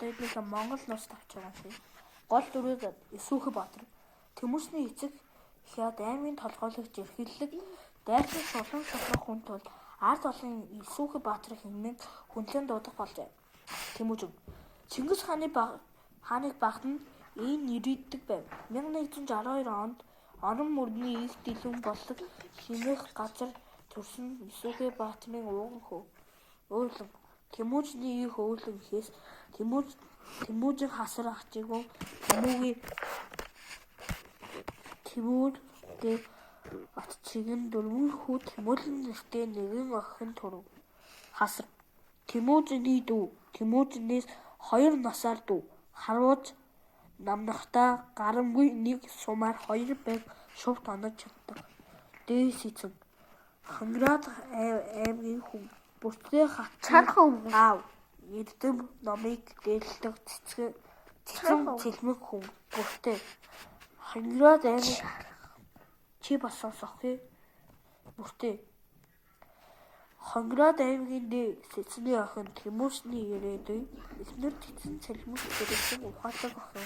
Тэднийг Монгол нус тавьж байгаа юм. Гол дүрүүд Исүүхбаатар, Тэмүүжний эцэг Хяд аймгийн толгойлогч эрхэллэг дайсан шулуун шулах хүн тул ард олон Исүүхбаатар хэмээн хүнлэн дуудах болжээ. Тэмүүжин Чингис хааныг багт нь энэ ирээддэг байв. 1162 онд орон мөрний их дэлгэн болдог хэмээх газар төрсөн Исүүхбаатарын уурлан Тэмүүжний их уурлан гэхээс Тэмүүжин хасар ачаагүй Тэмүүртэй отчиг нь дөрвөн хүү Тэмүүлэн нэртэй нэгэн охин төрөв. Хасар Тэмүүжиний дүү Тэмүүжинээс 2 насаар дүү харууж намнахтаа гарамгүй нэг сумаар 2 байг шувт онож чаддаг. Дээс эцэг Хангираад аймгийн хүн бүртээ хатсан аав эрдэм номыг дээлдэг цэцэн цэлмэг хүн бүртээ Хангираад аймаг чи бас сонсохыг бүртээ Хангираад аймгийн сэцний охин Тэмүүжний ирээдүй эзнэр цэцэн цэлмэг зэрэгсэн ухаалаг охин.